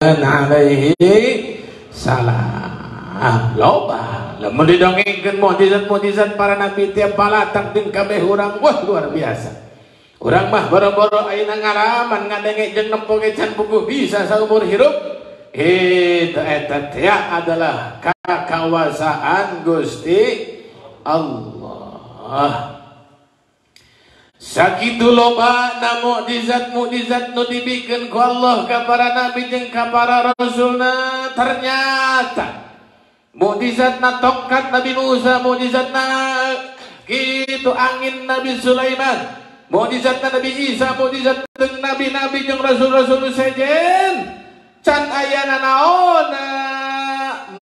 alaihi salam. Loba lamun didongengkeun mukjizat-mukjizat para nabi tiap palatak jeung kabeh urang, wah luar biasa. Urang mah boro-boro ayeuna ngaraman ngadenge jeung nempo can puguh bisa saumur hirup. Itu eta teh adalah kakawasaan Gusti Allah. Sakitu loba na mukjizat-mukjizat nu dibikeun ku Allah ka para nabi jeung ka para rasulna. Ternyata mukjizatna tongkat Nabi Musa, mukjizatna kitu angin Nabi Sulaiman, mukjizatna Nabi Isa, mukjizat jeung nabi-nabi jeung rasul-rasul sejen. Can ayana naona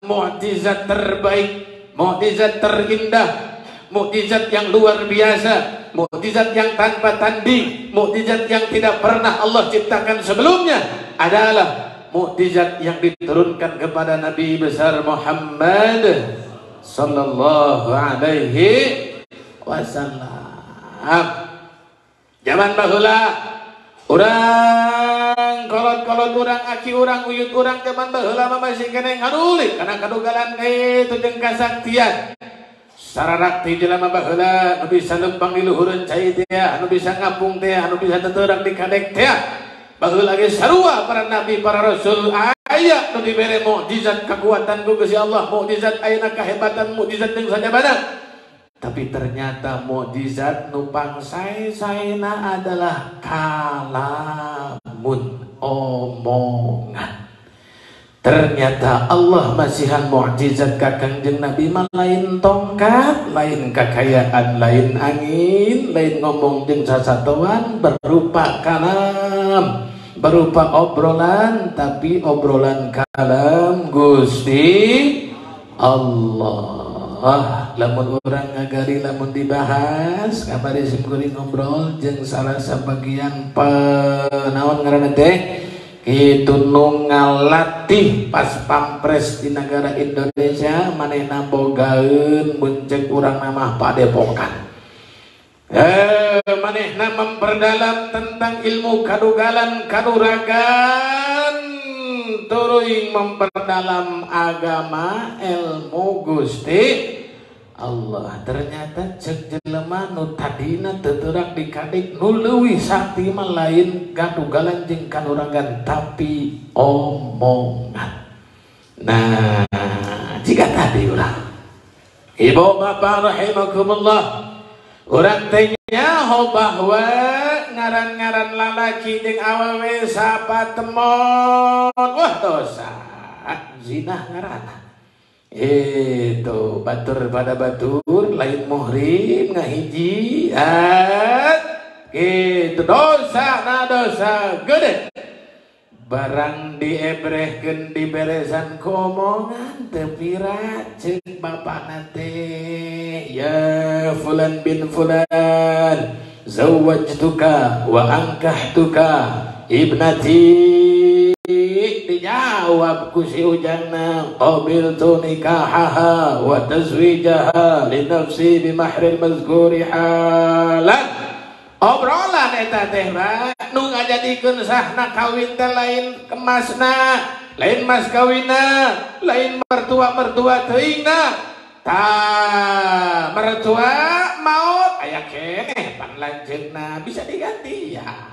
mukjizat terbaik, mukjizat terindah, mukjizat yang luar biasa, mukjizat yang tanpa tanding, mukjizat yang tidak pernah Allah ciptakan sebelumnya adalah mukjizat yang diturunkan kepada Nabi besar Muhammad sallallahu alaihi wasallam. Zaman baheula urang kolot-kolot urang, aki urang, uyut urang zaman baheula mah masih kene ngarulik kana kadugalan kitu jeung kasaktian. Sararak ti jelema baheula anu bisa lempang di luhureun cai teh, anu bisa ngapung teh, anu bisa teteurang di kadek teh. Baheula lagi sarua para nabi, para rasul aya nu dibere mukjizat kekuatan ku Gusti Allah, mukjizat ayeuna kahebatan, mukjizat jeung sajabana. Tapi ternyata mukjizat nu pangsae-saena adalah kalamun, omongan. Ternyata Allah masihan mukjizat ka Kangjeng Nabi mah lain tongkat, lain kakayaan, lain angin, lain ngomong jeung sasatoan, berupa kalam, berupa obrolan, tapi obrolan kalam Gusti Allah. Lamun urang ngagari, lamun dibahas kamari simkuring ngobrol jeung salah sabagian naon ngaranna teh kitu nu ngalatih pas pampres di negara Indonesia, manehna bogaeun muncul urang nama padepokan. Manehna memperdalam tentang ilmu kadugalan kanuragan, tuluy memperdalam agama ilmu Gusti Allah. Ternyata cek jelema nu tadina teterak dikadik nu leuwih sakti mah lain kadugalan jeung kanuragan, tapi omongan. Nah, jika tadi urang ibu bapak rahimakumullah, urang teh nyaho bahwa ngaran-ngaran lalaki jeung awewe sapa temon, wah dosa zina ngaranna. Itu batur pada batur lain muhrim ngahiji itu dosa na dosa gede. Barang diebrehkeun diberesan ku omongan teu pira ceuk bapana teh, ya fulan bin fulan zawwajtuka wa ankahtuka ibnati, dijawab ku si ujangna qabiltu nikahaha wa tazwijaha li nafsi bi mahril mazkuri halan. Obrolan eta teh nu ngajadikeun sahna kawin teh lain kemasna, lain mas kawinna, lain mertua teuingna. Tah mertua maot aya keneh pan lanceukna bisa digantian.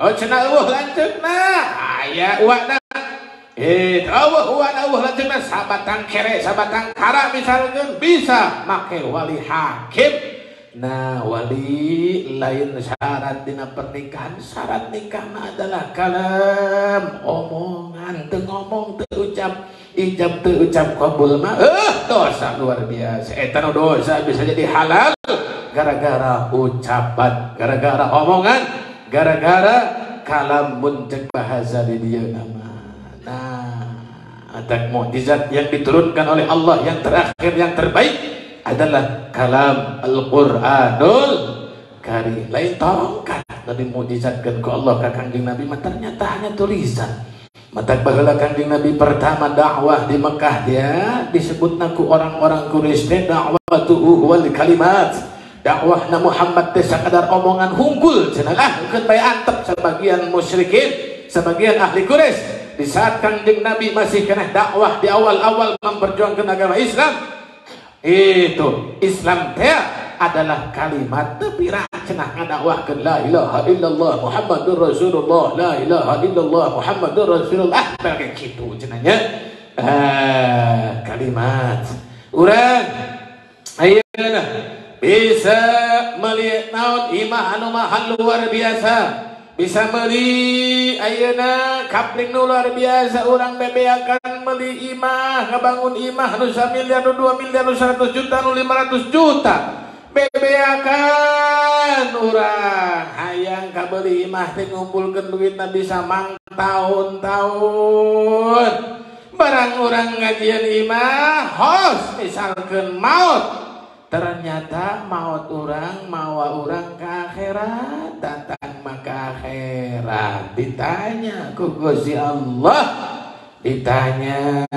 Oh cenah eueuh lanceukna aya uwana. Eueuh lanceukna sabatang kere sabatang kara misalkeun bisa make wali hakim. Nah, wali lain syarat dina pernikahan. Syarat nikahna adalah kalam, omongan, teu ngomong, teu ucap, ijab teu ucap qabul mah dosa luar biasa. Eta nu dosa bisa jadi halal gara-gara ucapan, gara-gara omongan, gara-gara kalam muncak bahasa di dieu nama. Nah, ada mukjizat yang diturunkan oleh Allah yang terakhir, yang terbaik adalah kalam Al-Qur'anul Karim. Lain tongkat Nabi mukjizatkeun ku Allah ka Kangjeng Nabi mah ternyata hanya tulisan. Matak baheula Kangjeng Nabi pertama dakwah di Mekah dia disebutna ku orang-orang Quraisy teh dakwatuhu wal kalimat. Dakwahna Muhammad teh sakadar omongan hungkul cenah lah keun bae antep sebagian musyrikin, sebagian ahli Quraisy. di saat Kangjeng Nabi masih kena dakwah di awal-awal memperjuangkan agama Islam, itu Islam teh adalah kalimat tapi cenah ngadakwahkeun la ilaha illallah Muhammadur Rasulullah, la ilaha illallah Muhammadur Rasulullah, kayak gitu cenahnya. Kalimat urang ayeuna bisa melihat naon imah anu mahal luar biasa, bisa beli ayeuna kapling nu luar biasa, urang bebeakan beli imah, ngabangun imah nu 1 miliar nu 2 miliar nu 100 juta nu 500 juta, bebeakan urang hayang kabeli imah teh ngumpulkeun duitna bisa mang tahun-tahun. Barang urang ngajian imah hos misalkeun maut, ternyata maut urang mawa urang ke akhirat, datang maka akhirat ditanya ku Gusti Allah, ditanya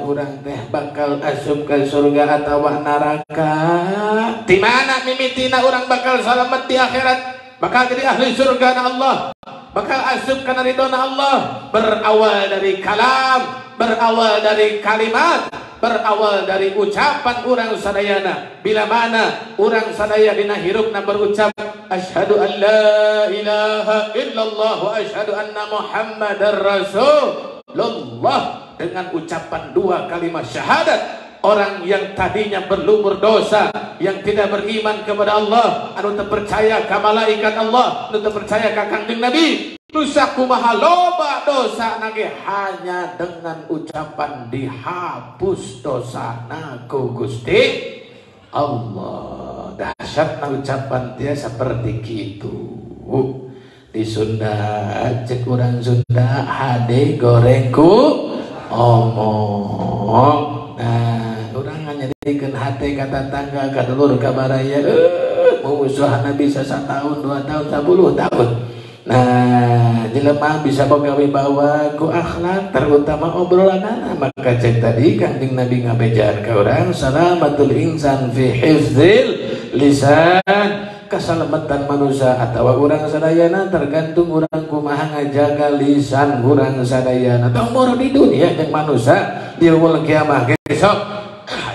urang teh bakal asup ke surga atau neraka, di mana mimitina urang bakal selamat di akhirat, bakal jadi ahli surga na Allah, bakal asup kana ridona Allah. Berawal dari kalam, berawal dari kalimat, berawal dari ucapan urang sadayana. Bila mana urang sadaya dina hirupna berucap asyhadu an la ilaha illallah wa asyhadu anna muhammadar rasulullah, dengan ucapan 2 kalimat syahadat, orang yang tadinya berlumur dosa, yang tidak beriman kepada Allah, anu teu percaya ka malaikat Allah, anu teu percaya ka Kangjeng Nabi, nusa kumaha loba dosa nage, hanya dengan ucapan dihapus dosana ku Gusti Allah. Dahsyatna ucapan dia seperti kitu. Di Sunda cek urang Sunda hade gorengku omong. Nah, urang nganyadikeun hate ka tetangga ka dulur ka baraya, musuhana bisa 1 tahun 2 tahun 10 tahun. Nah, jelema bisa boga wibawa ku akhlak, terutama obrolanana. Maka cek tadi Kangjeng Nabi ngabejahan ka urang salamatul insan fi hifdzil lisan, keselamatan manusia atawa urang sadayana tergantung urang kumaha ngajaga lisan urang sadayana. Tong moro di dunia jeung manusia di yaumul kiamah besok.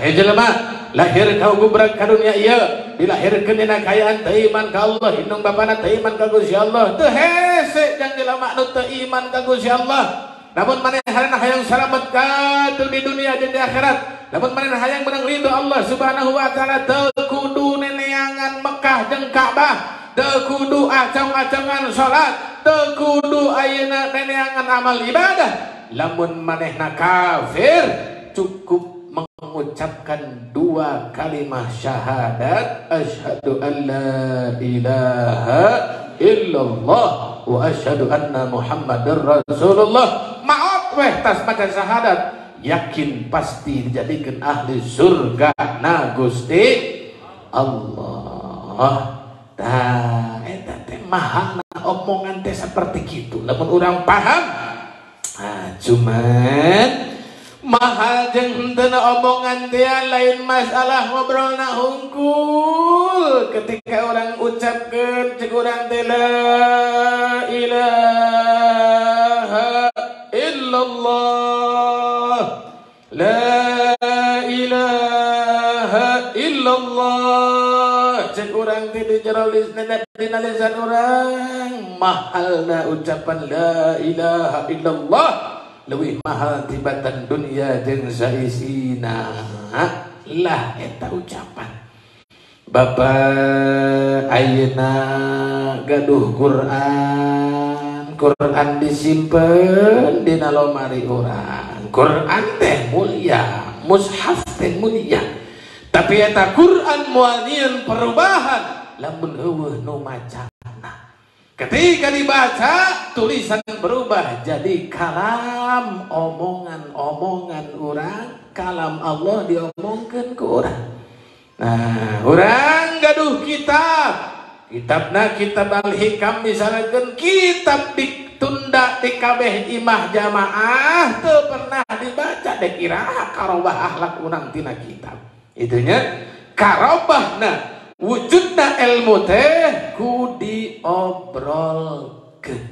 Jelema lahir kau gubrak ka dunia ieu, dilahirkeun dina kayaan teu iman ka Allah, indung bapana teu iman ka Gusti Allah, teu hese jeung jelema nu teu iman ka Gusti Allah. Namun manehna hayang salamet ka di dunia jeung di akhirat, namun manehna hayang menang ridho Allah Subhanahu wa taala, teu kudu neneangan Mekah jeung Ka'bah, teu kudu acong-acongan salat, teu kudu ayeuna neneangan amal ibadah. Lamun manehna kafir, cukup mengucapkan 2 kalimat syahadat, asyhadu an la ilaha illallah wa asyhadu anna muhammadar rasulullah. Maaf weh tas maca syahadat, yakin pasti dijadikan ahli surga na Gusti Allah. Tah eta teh mahalna omongan teh seperti kitu lamun urang paham. Cuman mahal jeung henteu omongan dia lain masalah ngobrolna hungkul. Ketika orang ucapkeun cek urang teh la ilaha illallah, la ilaha illallah, cek urang teh di jero dina lisan urang, mahalna ucapan la ilaha illallah leuwih mahal tibatan dunia jeung saisina. Lah eta ucapan Bapak ayeuna gaduh Quran disimpen dina lomari urang. Quran teh mulia, mushaf teh mulia, tapi eta Quran moal nyieun perubahan lamun eueuh nu macana. Ketika dibaca, tulisan berubah jadi kalam, omongan-omongan orang, kalam Allah diomongkeun ku urang. Nah, urang gaduh kitabna kitab Al-Hikam misalkan, kitab ditunda di kabeh imah jamaah teu pernah dibaca, dek iraha karobah akhlak urang tina kitab. Itunya karobahna wujudna ilmu teh ku diobrolkeun.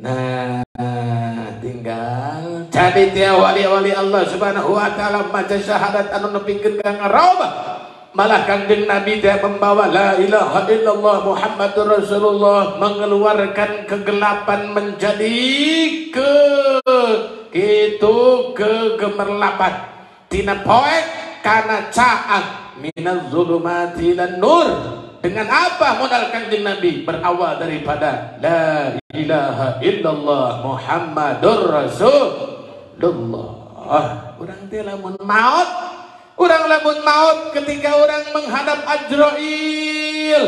Nah, tinggal jadi dia wali-wali Allah subhanahu wa ta'ala maca syahadat anu nepikeun ka ngarobah. Malah Kanjeng Nabi dia membawa la ilaha illallah Muhammadur Rasulullah, mengeluarkan kegelapan menjadi kegemerlapan tina poek kana caang minaz zulumati lan nur. Dengan apa modal Kanjeng Nabi? Berawal daripada la ilaha illallah Muhammadur Rasulullah. Urang teh lamun maut, urang lamun maut ketika urang menghadap Ajrail,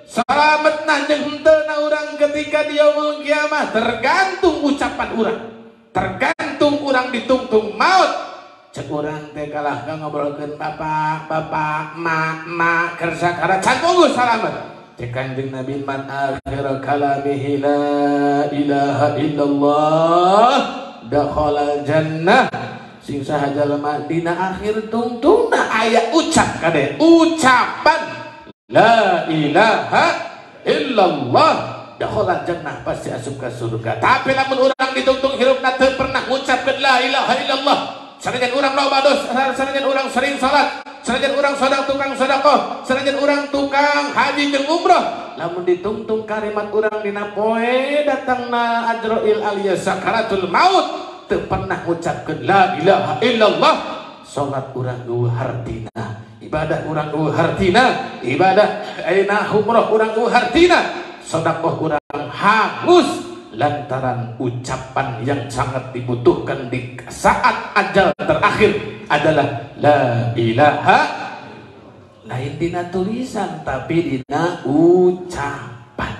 salametna jeung henteuna urang ketika di yaumul kiamah tergantung ucapan urang. Tergantung urang ditungtung maut. Cek urang teh kalah ngobrolkeun bapak, mak keur sakara can tunggu salamet. Cek Kanjeng Nabi man akhir kalamihi la ilaha illallah dakhala jannah. Sing saha jalema dina akhir tungtungna aya ucap kade ucapan la ilaha illallah dakhala jannah pasti asup ka surga. Tapi lamun urang ditungtung hirupna teu pernah ngucapkeun la ilaha illallah, sanajan urang loba dosa, sanajan urang sering salat, sanajan urang tukang sedekah, sanajan urang tukang haji jeung umrah, lamun ditungtung kalimat urang dina poe datangna Ajrail alias sakaratul maut teu pernah ngucapkeun la ilaha illallah, salat urang eueuh hartina, ibadah urang eueuh hartina, ibadah ayeuna umrah urang eueuh hartina, sedekah urang hangus lantaran ucapan yang sangat dibutuhkan di saat ajal terakhir adalah la ilaha, lain dina tulisan tapi dina ucapan.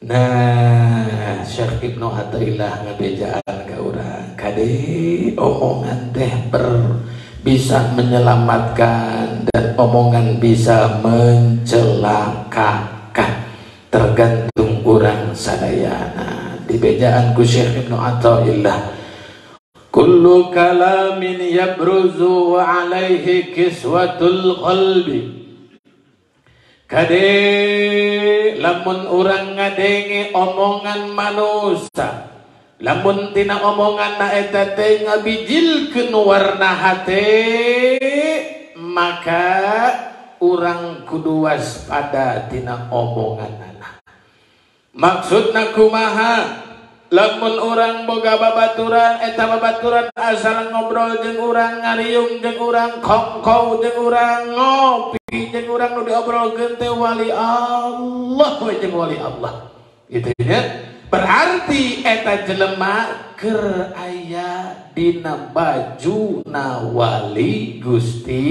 Nah, Syekh Ibnu Athaillah ngabejaan ka urang kade omongan teh bisa menyelamatkan dan omongan bisa mencelakakan, tergantung urang sadayana. Di bejaan ku Syekh Ibnu Athaillah, kullu kalamin yabruzu alaihi kiswatul qalbi. Kade lamun urang ngadenge omongan manusia, lamun tina omongan na eta teh ngabijilkeun warna hate, maka urang kudu waspada tina omongan. Maksudna kumaha? Lamun urang boga babaturan, eta babaturan asal ngobrol jeung urang, ngariung jeung urang, kongkow jeung urang, ngopi jeung urang nu diobrolkeun teh wali Allah we jeung wali Allah. Kitu nya. Berarti eta jelema keur aya dina bajuna wali Gusti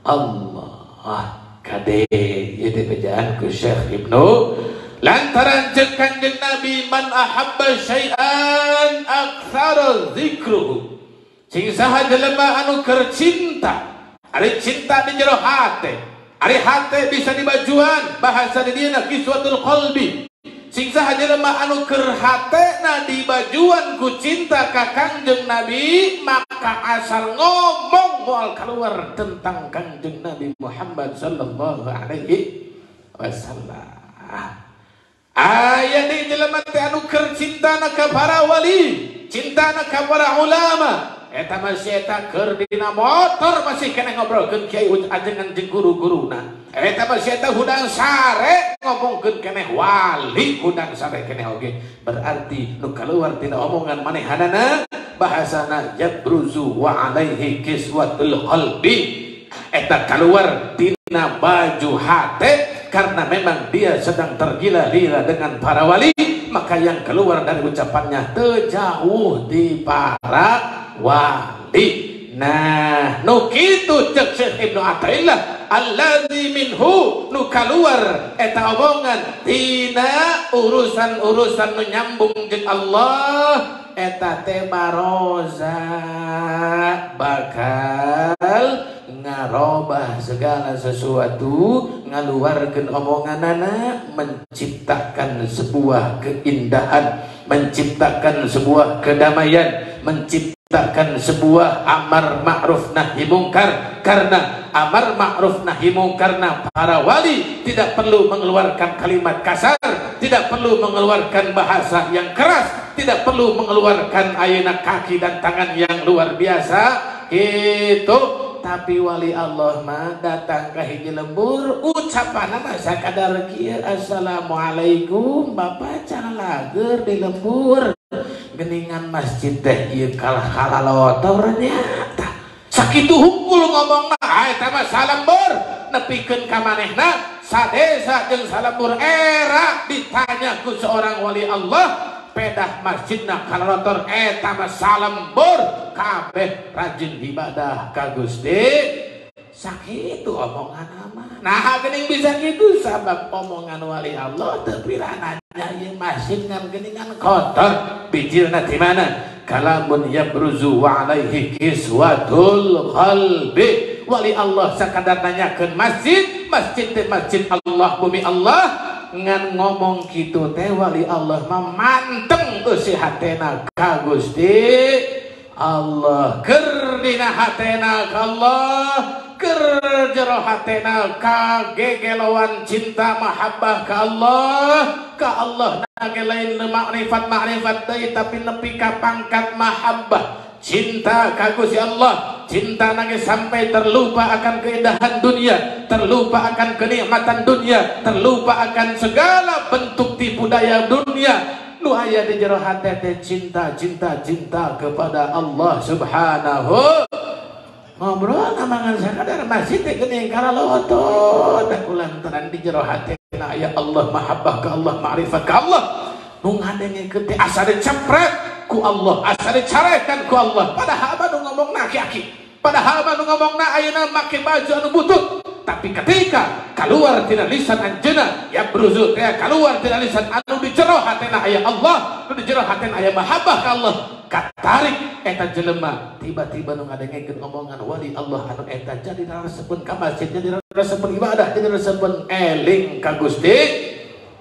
Allah. Kade ieu teh bejaan ku Syekh Ibnu lantaran jeung Kanjeng Nabi man ahabba syai'an aktsara dzikruhu. Sing saha jelema anu keur cinta, ari cinta di jero hate, ari hate bisa dibajuan, bahasa di dieuna kiswatul qalbi. Sing saha jelema anu keur hatena dibajuan ku cinta ka Kanjeng Nabi, maka asal ngomong moal keluar tentang Kanjeng Nabi Muhammad sallallahu alaihi wasallam. Aya di jelema teh anu keur cintana ka para wali, cintana ka para ulama, eta masih eta keur dina motor masih kena ngobrolkeun kiai ajengan jeung guru-guruna. Eta masih eta hudang sare ngomongkeun keneh wali hudang sare keneh oge. Berarti nu kaluar tina omongan manehanana bahasana yabruzu wa alaihi kiswatul qalbi. Eta kaluar tina baju hate karena memang dia sedang tergila-gila dengan para wali, maka yang keluar dari ucapannya terjauh di para wali. Nah, nu kitu cek Syekh Ibnu Athaillah, alladzi minhu nu kaluar eta omongan tina urusan-urusan nu nyambung jeung Allah, eta teh maroza bakal ngarobah segala sesuatu, ngaluarkeun omonganana, menciptakan sebuah keindahan, menciptakan sebuah kedamaian, menciptakan sebuah amar ma'ruf nahi mungkar. Karena amar ma'ruf nahi mungkar para wali tidak perlu mengeluarkan kalimat kasar, tidak perlu mengeluarkan bahasa yang keras, tidak perlu mengeluarkan ayeuna kaki dan tangan yang luar biasa itu. Tapi wali Allah mah datang ke hiji lembur ucapan mah sakadar kieu assalamualaikum bapak cara lager di lembur geningan masjid teh ieu kalah lotornya tah sakitu hungkul ngomongna eta mah salembur nepikeun ka manehna sadesa jeung salembur era ditanya ku seorang wali Allah pedah masjidna kalorotor eta mah salembur kabeh rajin ibadah ka Gusti sakitu omongan mah nah geuning bisa kitu sabab omongan wali Allah teu pirananya ieu masjid ngan geuningan kotor bijilna di mana kalamun yabruzu wa alaihi kiswatul qalbi wali Allah sakadar nanyakeun masjid teh masjid Allah bumi Allah ngan ngomong gitu teh wali Allah memanteng eusi hatena ka Gusti Allah keur dina hatena ka Allah keur jero hatena ka gegelowan cinta mahabbah ka Allah nage lain makrifat deui tapi nepi ka pangkat mahabbah cinta ka Gusti Allah cinta nage sampai terlupa akan keindahan dunia terlupa akan kenikmatan dunia terlupa akan segala bentuk tipu daya dunia nu aya di jero hate teh cinta kepada Allah subhanahu ngobrol ngamangan sakadar masjid teh geuning karalotot da kulantaran di jero hate na aya Allah mahabbah ka Allah ma'rifat ka Allah nu ngadengkeun teh asa dicepret ku Allah asa dicarekan ku Allah padahal mah nu ngomongna aki-aki padahal mah nu ngomongna ayeuna make baju anu butut tapi ketika keluar tina lisan anjeunna ya bruzu teh keluar tina lisan anu di jero hatena aya Allah nu di jero hatena aya mahabbah ka Allah katarik eta jelema tiba-tiba nu ngadengekeun omongan wali Allah anu eta jadi raresepeun ka masjid jadi raresepeun ibadah jadi raresepeun eling ka Gusti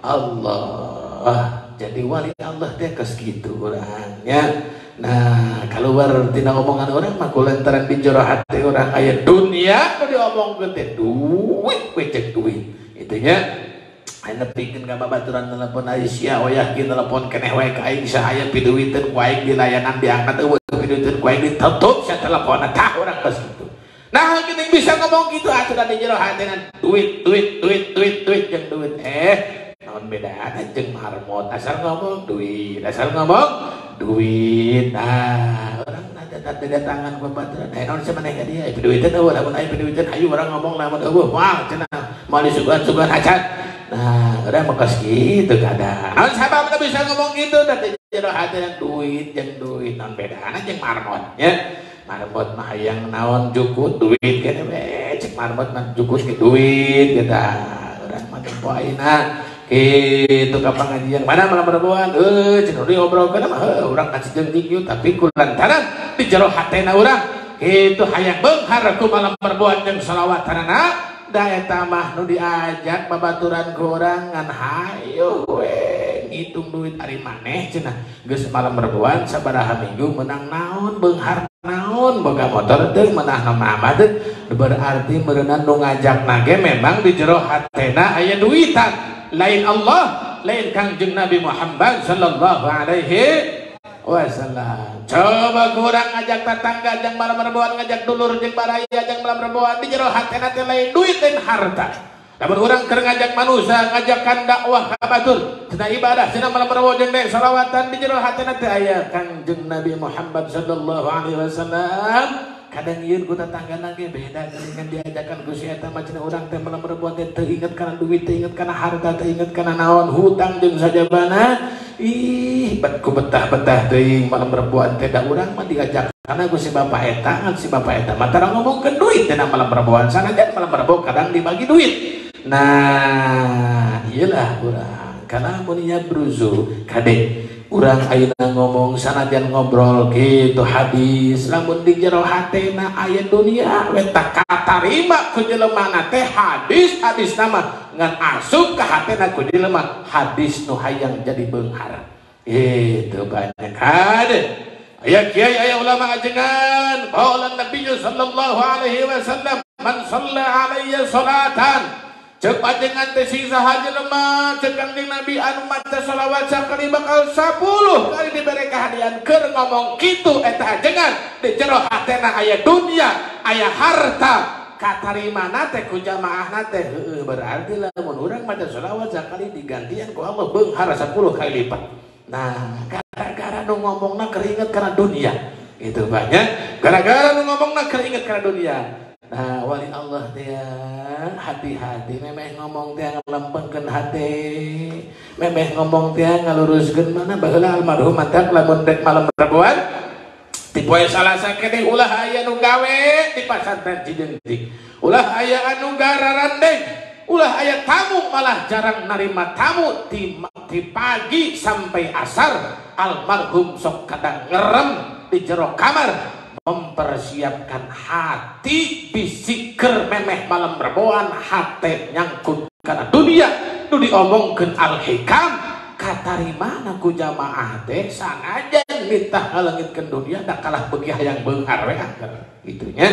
Allah jadi wali Allah teh geus kitu urangnya. Nah, keluar tina omongan orang mah kulantaran di jero hati orang aya dunia nu diomongkeun teh duit we cek duit. Itu nya aya nepikeun ka babaturan telepon Aisyah oyah kieu telepon keneh wae ka aing saaya piduwiteun ku aing di layanan diangkat eueuh piduwiteun ku aing ditutup sa teleponna tah urang geus kitu. Nah, geuning bisa ngomong kitu atuh di jero hatina duit jeung duit naon bedana jeung marmot asal ngomong duit nah orang datangan babaturan naon samaneh ka dieu piduwiteun eueuh lamun aya piduwiteun hayu urang ngomong lamun eueuh moal cenah moal disuguhan acan nah urang mah geus kitu kadang naon sababna bisa ngomong kitu da jero hati duit jeung duit naon bedana jeung marmot nya marmot mah hayang naon jukut duit kene we cek marmot mah jukut ke duit kita urang mah teu poaina itu ka pengajian mana malam perempuan cenah diobrolkeun mah urang kasih jeung tapi kulantaran di jero hatena urang itu hayang beunghar ku malam perempuan jeung shalawatana da eta mah nu diajak babaturan ku urang ngan hayu we ngitung duit ari maneh cenah geus malam perempuan sabaraha minggu menang naon beunghar naon boga motor teh meunang mah teh berarti meureunna nu ngajakna ge memang di jero hatena aya duitan lain Allah, lain Kangjeng Nabi Muhammad sallallahu alaihi wasallam. Coba kurang ngajak tetangga jeung malam rebuan ngajak dulur jeung baraya jeung malam rebuan di jero hatena teh lain duit lain harta. Lamun urang keur ngajak manusia ngajakan dakwah ka batur, cenah ibadah cenah malam rebuan jeung shalawatan di jero hatena teh aya Kangjeng Nabi Muhammad sallallahu alaihi wasallam. Kadang ieu ku tetanggana ge beda dengan diajakan ku si eta mah cenah urang teh malam rebuan teh teu inget kana duit teu inget kana harta teu inget kana naon hutang jeung sajabana bet ku betah-betah teuing malam rebuan teh da urang mah diajak kana ku si bapak eta si bapak eta mah tara ngomongkeun duit teh malam rebuan sanajan malam rebuan kadang dibagi duit nah iyalah urang kana mun nya bruzu kade urang ayeuna ngomong sanajan ngobrol kitu hadis lamun di jero hatena aya dunia we tak katarima ku jelemana teh hadis nama ngan asup ka hatena ku jelema hadis nu hayang jadi beunghar itu banyak hade aya kiai aya ulama ajengan qala Nabi sallallahu alaihi wasallam man shalla alayya salatan Cek ajengan teh sing saha jelema cek Kangjeng Nabi anu maca shalawat sakali bakal 10 kali diberi kahadian keur ngomong kitu eta ajengan di jero hatena aya dunia aya harta katarimana teh ku jamaahna teh heueuh berarti lamun urang maca shalawat sakali digantian ku Allah beunghar 10 kali lipat. Nah gara-gara nu ngomongna keringet karena dunia itu banyak gara-gara nu ngomongna keringet karena dunia. Nah wali Allah dia hati-hati memeh ngomong dia ngelempengkeun hati memeh ngomong dia ngaluruskeun mana baheula almarhum matak lamun dek malam Rabuan di poe Salasa keneh ulah aya nu gawe di pasantren Cijeunting ulah aya anu gararandeng ulah aya tamu malah jarang narima tamu di pagi sampai asar almarhum sok kadang ngerem di jero kamar mempersiapkan hati bisikir memeh malam Rabuan hati nyangkut karena dunia nu diomongkeun al-hikam katarimana ku jamaah teh sangaja mitah ngalengitkeun dunia da kalah beugih hayang beunghar we kitu nya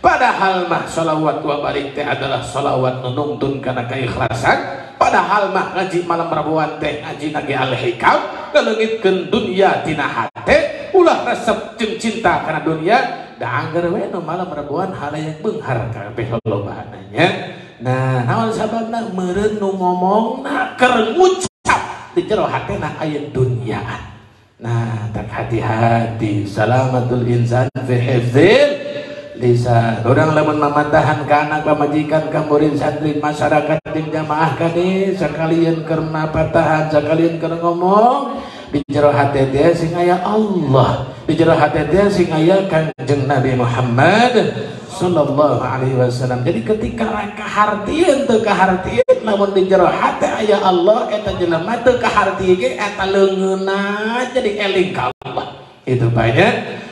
padahal mah shalawat wa barik teh adalah shalawat nu nuntun kana keikhlasan padahal mah ngaji malam Rabuan teh ngaji nage al-hikam ngalengitkeun dunia tina hate ulah resep jeung cinta karena dunia da angger we nu malam Rabuan halayak beunghar kabeh lolobana nya. Nah naon sababna meureun nu ngomongna keur ngucap di jero hatena aya dunyaan. Nah tak hati-hati salamatul insan fi hifdzil lisan. Urang lamun mamatahan ka anak pamajikan ka murid santri masyarakat jeung jamaah kade sakalian keur napatahan sakalian keur ngomong di jero hati dia sing aya Allah di jero hati dia sing aya Kanjeng Nabi Muhammad sallallahu alaihi wasallam. Jadi ketika kahartieun teu kahartieun namun di jero hati aya Allah eta jelema teu kaharti ge eta leungeunna jadi eling ka Allah. Itu banyak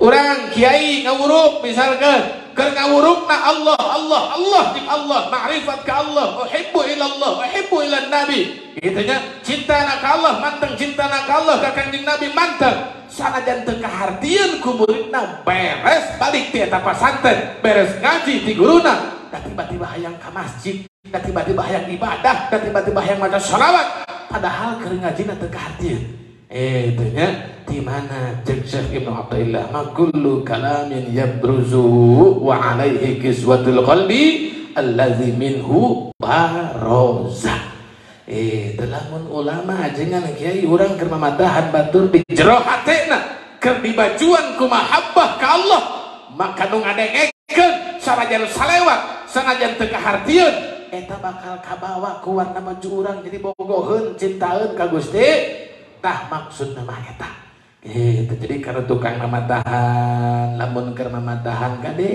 urang kiai ngawuruk misalkan keur ngawurukna Allah Allah Allah di Allah ma'rifat ka Allah uhibbu ilallah uhibbu ilan nabi kitu nya cintana ka Allah manteng cintana ka Allah ka Kanjeng Nabi manteng sanajan teu kahartieun ku muridna beres balik ti eta pasantren beres ngaji ti guruna da tiba-tiba hayang ka masjid da tiba-tiba hayang ibadah da tiba-tiba hayang maca shalawat padahal keur ngajina teu kahartieun itu nya di mana Syekh Ibnu Athaillah ma kullu kalamin yabruzu wa alaihi kiswatul qalbi allazi minhu baroza. Lamun ulama ajengan kiai urang keur mamadahan batur di jero hatena keur dibajuan ku mahabbah ka Allah maka nu ngadengekeun sanajan salewat sanajan teu kahartieun eta bakal kabawa ku warna maju urang jadi bogoheun cintaeun ka Gusti. Tah maksud nama eta gitu. Jadi karena tukang mamadahan lamun keur mamadahan kade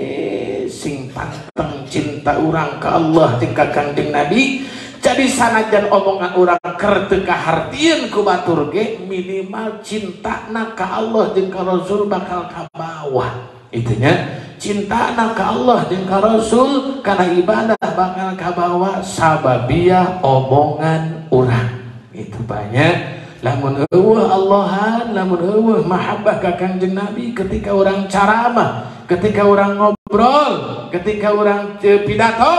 sing panteng cinta urang ka Allah jeung ka Kanjeng Nabi jadi sanajan omongan urang keur teu kahartieun ku batur ge minimal cintana ka Allah jeung ka Rasul bakal kabawa itu nya cintana ka Allah jeung ka Rasul kana ibadah bakal kabawa sababiah omongan urang itu banyak. Lamun eueuh Allahan, lamun eueuh mahabbah ka Kanjeng Nabi ketika orang caramah, ketika orang ngobrol, ketika orang pidato,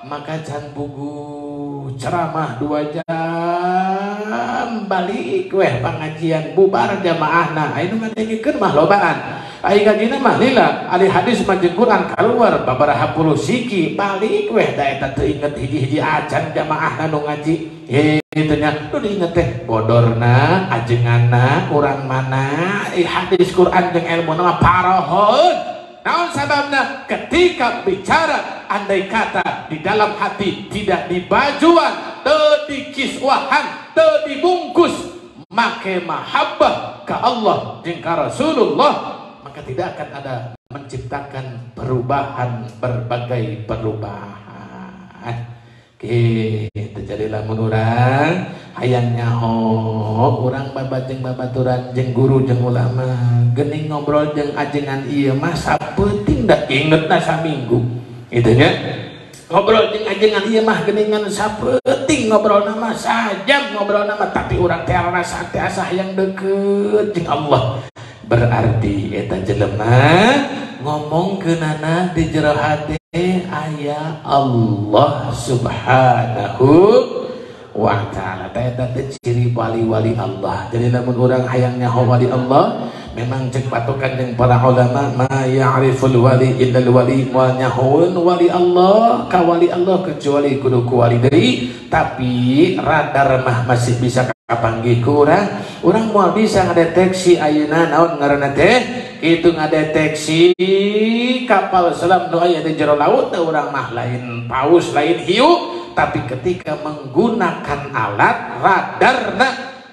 maka can bugu ceramah 2 jam balik weh pengajian bubar jamaahna. Anu ngadengikeun mah lobaan. Ai gajina mah lila, ali hadis mah jeung Quran kaluar babaraha puluh siki balik weh da eta teu inget hiji-hiji acan jamaahna nu ngaji. Itu nya nu diinget teh bodorna ajenganna urang mana hadis Quran jeung ilmu nama parahoun naon sababna ketika bicara andai kata di dalam hati tidak dibajuan teu dikiswahan teu dibungkus make mahabbah ka Allah jeung ka Rasulullah maka tidak akan ada menciptakan perubahan berbagai perubahan. Gitu jadi lamun urang hayang nyaho urang babajeng babaturan jeung guru jeung ulama geuning ngobrol jeung ajengan ieu mah sapeuting da ingetna saminggu itu nya ngobrol jeung ajengan ieu mah geuningan sapeuting ngobrolna mah sajam ngobrolna mah tapi urang teh rasa teh asa hayang deukeut jeung Allah berarti eta jelema ngomong kenana di jero hati aya Allah subhanahu wa ta'ala. Eta teh ciri wali-wali Allah. Jadi lamun urang hayang nyaho wali Allah, memang cek patokan jeung para ulama, ma ya'riful wali illal wali, wa nyahoeun wali Allah ka wali Allah kecuali kudu ku wali deui. Tapi radar mah masih bisa kapanggih ku urang. Urang moal bisa ngadeteksi ayeuna naon ngaranna teh? Itu ngadeteksi kapal selam nu aya di jero laut, urang mah lain paus lain hiu, tapi ketika menggunakan alat radarna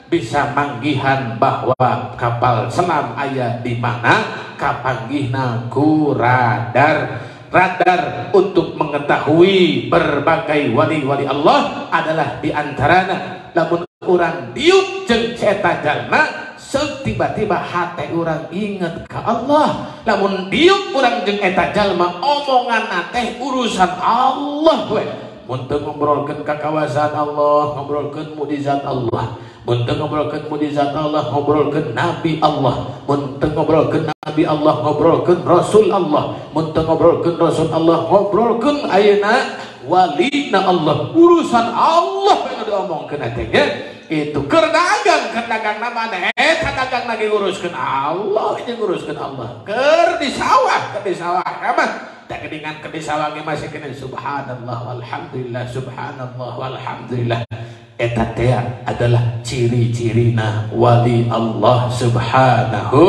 bisa manggihan bahwa kapal selam aya di mana, kapanggihna ku radar. Radar untuk mengetahui berbagai wali-wali Allah adalah diantaranya lamun urang diuk jeung eta jalma tiba-tiba hati urang inget ke Allah. Lamun diuk urang jeung eta jalma omongan teh urusan Allah we. Mun teu ngobrolkeun ka kawasan Allah, ngobrolkeun mukjizat Allah. Mun teu ngobrolkeun mukjizat Allah, ngobrolkeun nabi Allah. Mun teu ngobrolkeun nabi Allah, ngobrolkeun rasul Allah. Mun teu ngobrolkeun rasul Allah, ngobrolkeun ayeuna walina Allah. Urusan Allah anu diomongkeun teh itu keur dagang nama eta dagang lagi nguruskeun Allah, jeung nguruskeun Allah. Keur di sawah mah tak kedingan ke di sawah ge masih kena subhanallah walhamdulillah, subhanallah walhamdulillah. Eta teh adalah ciri-cirina wali Allah subhanahu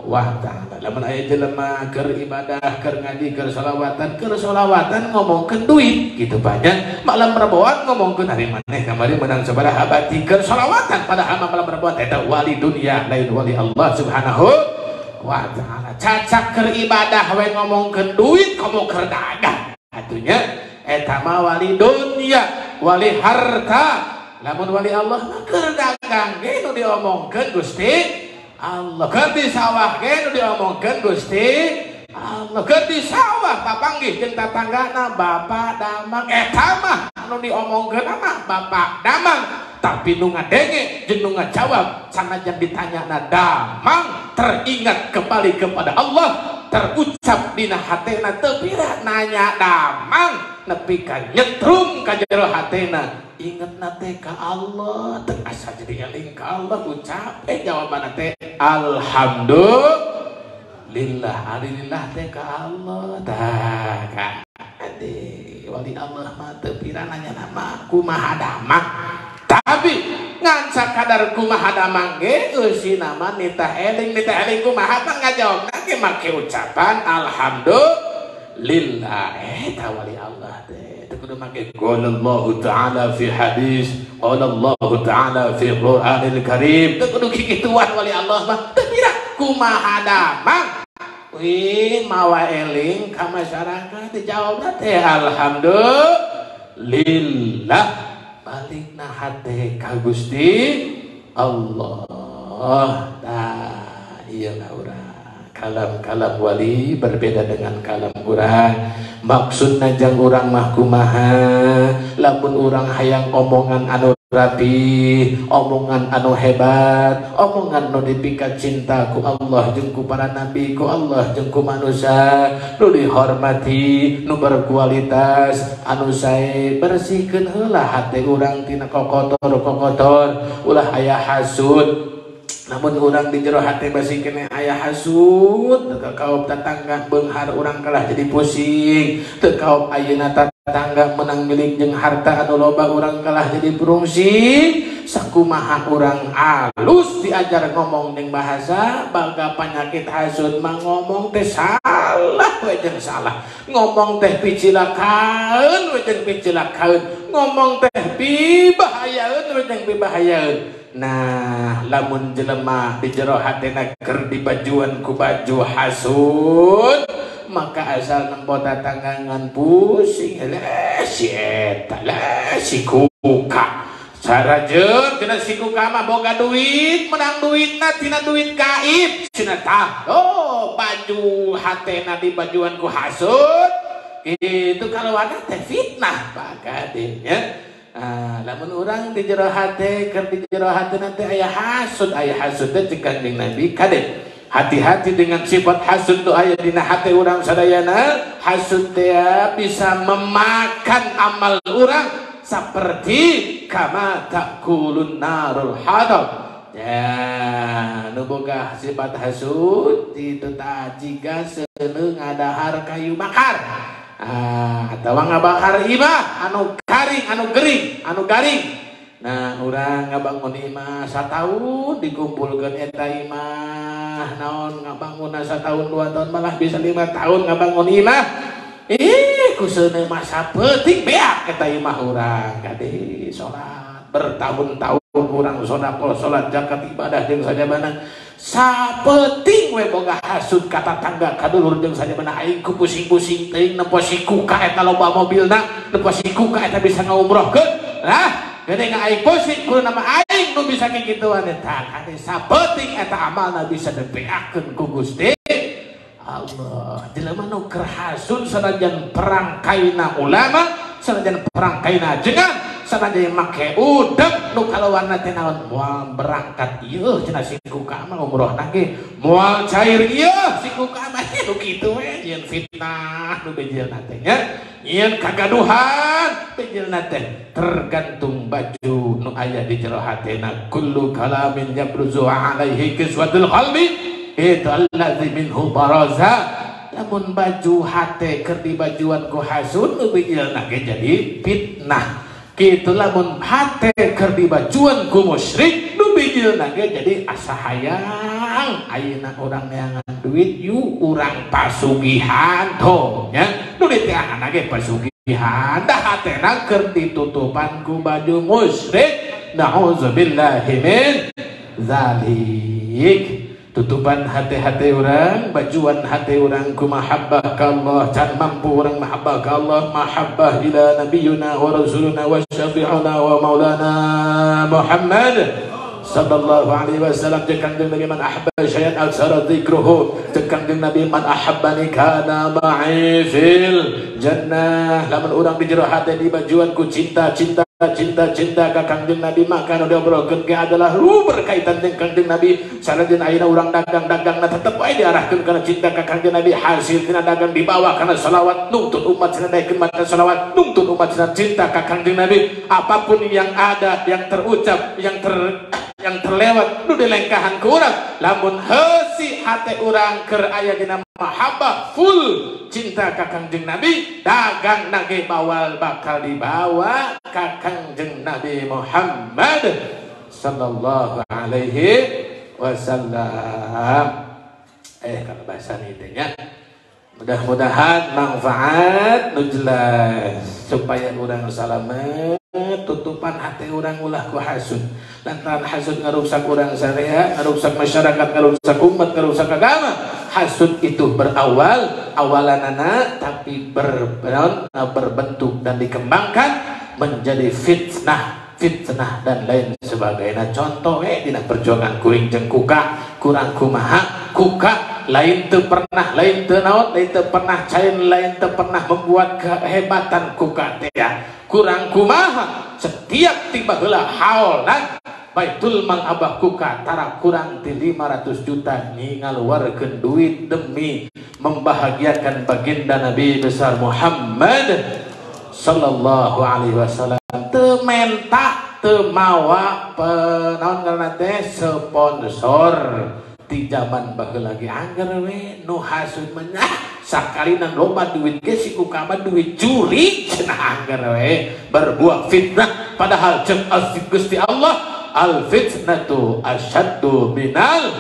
wa ta'ala. Lamun aya jelema keur ibadah, keur ngaji, keur sholawatan ngomongkeun duit gitu banyak. Malam Rabuan ngomongkeun hari maneh kamari menang sabaraha bati keur sholawatan, padahal malam Rabuan eta wali dunia lain wali Allah subhanahu wa ta'ala. Cacak keur ibadah we ngomongkeun duit, komo keur dagang. Atunya eta mah wali dunia, wali harta. Lamun wali Allah mah keur dagang ge nu diomongkeun Gusti Allah, keur di sawah ge nu diomongkeun Gusti Allah, keur di sawah papanggih jeung tatanggana Bapak Damang. Eta mah anu diomongkeun mah Bapak Damang, tapi nu ngadenge jeung nu ngajawab sanajan ditanyana Damang teringat kembali kepada Allah, terucap dina hatena teu pira nanya Damang nepi ka nyetrum ka jero hatena. Ingetna teh ka Allah, teu asa jadi eling ka Allah, ucap jawabanna teh alhamdulillah. Alhamdulillah teh ka Allah. Tah ka ade wali Allah mah teu pira nanya nama kumaha damang, tapi ngan sakadar kumaha damang ge eusina mah nitah eling kumaha tah ngajawabna ge make ucapan alhamdulillah. Eta wali Allah teh kudu make qala Allah taala fi hadis, qala Allah taala fi Qur'anil Karim. Teu kudu kikituan wali Allah mah teu pira kumaha damang. Wih mawa eling ka masyarakat dijawabna teh alhamdulillah. Balikna hate ka Gusti Allah. Tah ieu urang kalam-kalam wali berbeda dengan kalam urang. Maksudna jang urang mah kumaha, lamun urang hayang omongan anu rapi, omongan anu hebat, omongan nu dipikat cinta ku Allah jeung ku para nabi, ku Allah jeung ku manusia, nu dihormati, nu berkualitas, anu sae bersihkeun heula hate urang tina kokotor, ulah aya hasud. Namun urang di jero hati basi kene aya hasud, teu kaop tetangga beunghar urang kalah jadi pusing, teu kaop ayeuna tetangga menang milik jeung harta anu loba urang kalah jadi brungsing. Sakumaha urang alus diajar ngomong jeung bahasa, baga panyakit hasud mah ngomong teh salah we jeung salah, ngomong teh picilakaeun we jeung picilakaeun, ngomong teh pibahayaeun we jeung pibahayaeun. Nah, lamun jelema di jero hatena keur dibajuan ku baju hasud, maka asal nempo tatanggangan pusing si eta si kuka. Sarajeun cenah si kuka mah boga duit, menang duitna tina duit gaib. Cenah tah, oh baju hatena dibajuan ku hasud, itu kalau ada teh fitnah pakadenya. Lamun urang di jero hate keur di jero hate nanti aya hasud teh cek Kanjeng Nabi kade Hati-hati dengan sifat hasud tu aya dina hati urang sadayana. Hasud teh bisa memakan amal urang seperti kama takulun narul hadab. Ya, nu boga sifat hasud itu tah jiga seuleung ngadahar kayu bakar. Atawa ngabakar imah anu karing, anu gering, anu garing. Nah, urang ngabangun imah satahun dikumpulkeun eta imah naon ngabangunna satahun 2 tahun malah bisa 5 tahun ngabangun imah. Kuseuneu mah saeutik beak eta imah urang kade salat bertahun-tahun urang sedekah salat zakat ibadah jeung sajabana saeutik we boga hasud ka tatangga kadulur jeung sajabana aing ku pusing-pusing teuing neposi kuka eta loba mobilna neposi kuka eta bisa ngaumrohkeun. Nah, gede nggak aing pusing, kudu nama aing nu bisa kegituan eta, kade saeutik eta amalna bisa dibeakeun ku Gusti Allah. Jelema nu keur hasud sanajan perangkaina ulama, sanajan perangkaina jengan, sanajan make udeg nu kalawarna teh naon moal berangkat ieu cenah si kuka mah umrohna ge, moal cair ieu si kuka mah nu kitu we, ieun fitnah nu bejilna teh nya. Ieun kagaduhan bejilna teh tergantung baju nu aya di jero hatena. Kullu kalamin yabruzu alaihi kiswatul qalbi itu allazi minhu baraza. Lamun baju hate keur dibajuan ku hasud nu bejilna ge jadi fitnah. Kitu lamun hate keur dibajuan ku musyrik nu bejilna ge jadi asa hayang. Ayeuna urang neangan duit yu urang pasugihan to nya. Nu diteangan ge pasugihan dah hatena keur ditutupan ku baju musyrik. Nauzubillahi min zalik. Tutupan hati-hati orang, bajuan hati orang ku mahabbah ka Allah, can mampu orang mahabbah ka Allah, mahabbah ila nabiyuna wa rasuluna wa syafi'una wa maulana Muhammad sallallahu alaihi wasallam. Jekang jeung Nabi man ahabba syai'an aksara dzikruhu, jekang jeung Nabi man ahabbani kana ma'i fil jannah. Lamun urang di jero hati di bajuan ku cinta ka Kangjeng Nabi maka nu diobrolkeun ge adalah berkaitan jeung Kangjeng Nabi. Sanajan ayeuna urang dagang-dagangna tetep wae diarahkeun kana cinta ka Kangjeng Nabi. Hasil tina dagang dibawa kana selawat, nuntut umat cenah naikeun maca selawat, nuntut umat cenah cinta ka Kangjeng Nabi. Apapun yang ada, yang terucap, yang terlewat nu dilengkahan ku urang, lamun heusi hate urang keur aya dina mahabbah full cinta ka Kangjeng Nabi, dagang nage bawal bakal dibawa ka Kangjeng Nabi Muhammad sallallahu alaihi wasallam. Kalau bahasa ini nya mudah-mudahan manfaat nu jelas supaya urang salamet tutupan hati urang ulah ku hasud. Lantaran hasud ngarusak urang syariat, ngarusak masyarakat, ngarusak umat, ngarusak agama. Hasud itu berawal awalanana tapi berbentuk dan dikembangkan menjadi fitnah dan lain sebagainya. Contoh dina perjuangan kuring jeung kuka, kurang kumaha kuka lain teu pernah, lain teu naon, lain teu pernah cair, lain teu pernah membuat kehebatan kuka teh kurang kumaha. Setiap tiba heula haulna Baitul Mal abah kuka tara kurang ti 500 juta ngaluarkeun duit demi membahagiakan baginda Nabi besar Muhammad sallallahu alaihi wasallam. Teu menta teu mawa naon ngaranna teh sponsor ti zaman baheula lagi angger we nu hasud mah sakalina loba duit ge si kuka mah duit juri cenah angger we berbuah fitnah. Padahal cek Gusti Allah al fitnatu asyaddu minal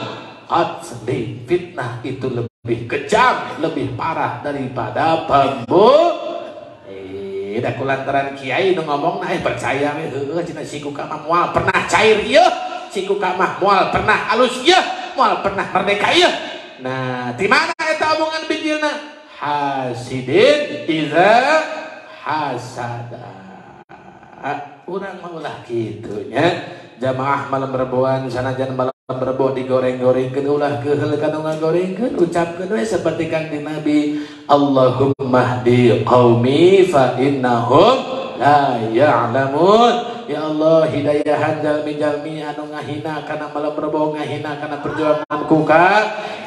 qatli. Fitnah itu lebih kejam, lebih parah daripada pembunuh. Da kulantaran kiai nu ngomong percaya we heueuh cenah si kuka mah moal pernah cair ieu, si kuka mah moal pernah alus ieu, moal pernah merdeka ieu. Nah, di mana eta omongan bijilna? Hasidin iza hasada. Urang mah ulah kitu nya. Jamaah malam reboan sanajan malam rebo digoreng-gorengkeun ulah keheul kana ngagorengkeun, ucapkeun we seperti Kangjeng Nabi, Allahumma hdi qaumi fa innahum la ya'lamun. ya Allah hidayahan jalmi-jalmi anu ngahina kana malam rebo, ngahina kana perjuangan kuka,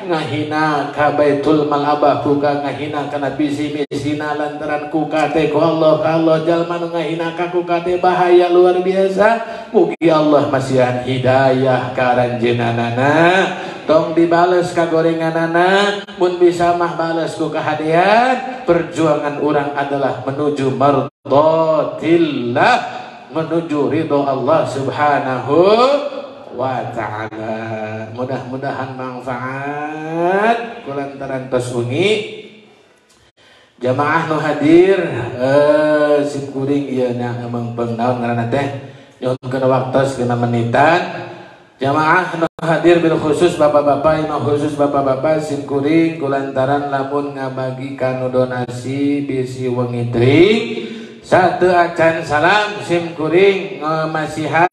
ngahina ka Baitul Mal Abah kuka, ngahina kana visi misina lantaran kuka teh ku Allah ka Allah jalma nu ngahina ka kuka teh bahaya luar biasa. Mugi Allah masihan hidayah ka aranjeunana, tong dibales ka gorenganana, mun bisa mah bales ku kahadian. Perjuangan orang adalah menuju mardhatillah, menuju ridho Allah Subhanahu wa ta'ala. Mudah-mudahan manfaat kulantaran tos wengi jamaah nu hadir simkuring ieu nya emang beungnaon ngaranna teh nyuhunkeun waktos 5 menitan. Jamaah nu hadir bil khusus bapak-bapak, ino khusus bapak-bapak simkuring kulantaran lamun ngabagi kanu donasi bisi wengi teuing sateu acan salam simkuring ngamasihan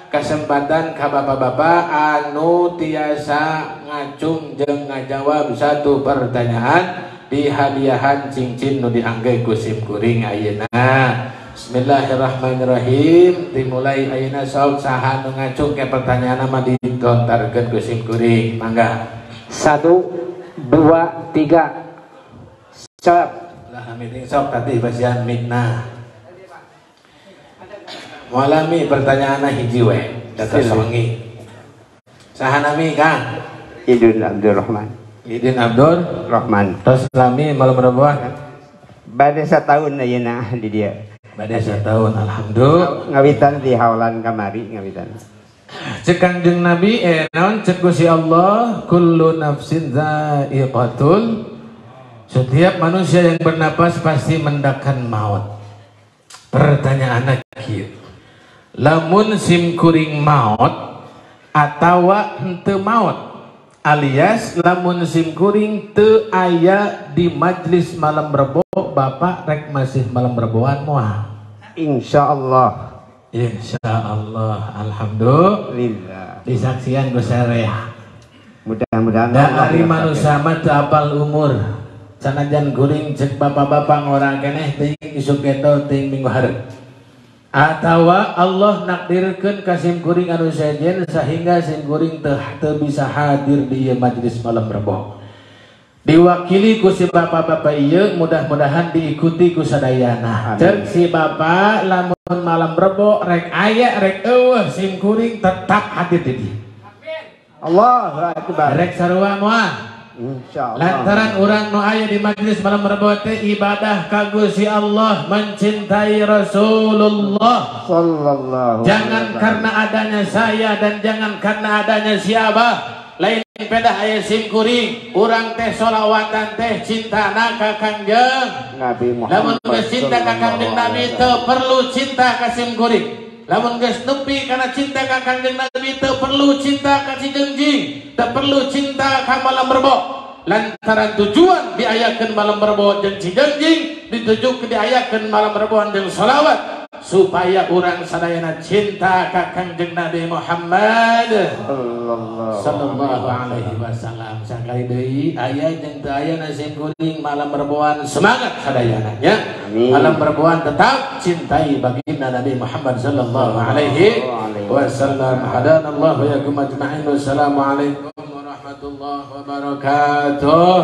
kesempatan ka bapak-bapak anu tiasa ngacung jeung ngajawab satu pertanyaan di hadiahan cincin nu diangge ku simkuring ayeuna. Bismillahirrahmanirrahim. Dimulai ayeuna sok saha nu ngacung ke pertanyaan mah ditontarkeun ku simkuring. Mangga. 1 2 3 Siap. Lah meeting sok tadi basian mikna. Mualami pertanyaan hiji we. Data sawengi. Saha nami Kang? Idin Abdul Rahman. Idin Abdul Rahman. Tos lami malam rebuah. Bade satahun ayeuna di dia. Bade setahun alhamdulillah. Ngawitan di haulan kamari ngawitan. Cek Kangjeng Nabi naon cek Gusti Allah kullu nafsin za'iqatul. Setiap manusia yang bernapas pasti mendakan maut. Pertanyaanna kieu. Lamun simkuring maut atawa henteu maut alias lamun simkuring teu aya di majlis malam rebo Bapak rek masih malam reboan moal. Insyaallah. Insyaallah. Alhamdulillah. Disaksian Gus Sareah. Mudah-mudahan hari manusia mah teu apal umur. Sanajan kuring cek bapak-bapak ngorang keneh teuing isuk eta teuing minggu hareup. Atawa Allah nakdirkeun ka simkuring anu sejen sehingga simkuring teu bisa hadir di ieu majlis malam rebo. Diwakili ku si bapak-bapak ieu mudah-mudahan diikuti ku sadayana. Cek si bapak lamun malam rebo rek aya rek eueuh simkuring tetap hadir di dieu. Allahu akbar. Rek sarua moal. Insyaallah. Lantaran urang nu aya di majlis malam rebo teh ibadah ka Gusti Allah, mencintai Rasulullah sallallahu. Jangan karena adanya saya dan jangan karena adanya siapa. Lain pedah aya simkuring urang teh sholawatan teh cintana ka Kangjeng Nabi Muhammad. Lamun geus cinta ka Kangjeng Nabi teu perlu cinta ka simkuring. Lamun geus nepi kana cinta ka Kangjeng Nabi teu perlu cinta ka Cijeungjing, teu perlu cinta ka malam rebo. Lantaran tujuan diayakeun malam rebo jeung Cijeungjing, ditujukeun diayakeun malam reboan jeung sholawat supaya urang sadayana cinta ka Kangjeng Nabi Muhammad sallallahu alaihi wasallam. Sakali deui aya jeung teu aya nasim kuring malam reboan semangat sadayana nya. Malam reboan tetap cintai baginda Nabi Muhammad sallallahu alaihi wasallam. Hadanallahu wa yakum ajma'in. Wassalamualaikum warahmatullahi wabarakatuh.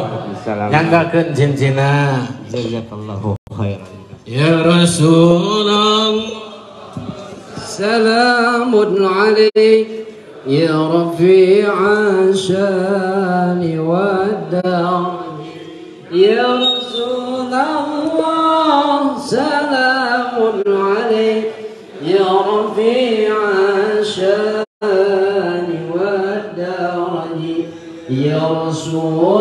Nyanggakeun cincina. Jazakallahu khairan. Ya Rasulullah salamun alaik ya rafi'a syani waddar ya Rasulullah salamun alaik ya rafi'a syani waddar ya Rasul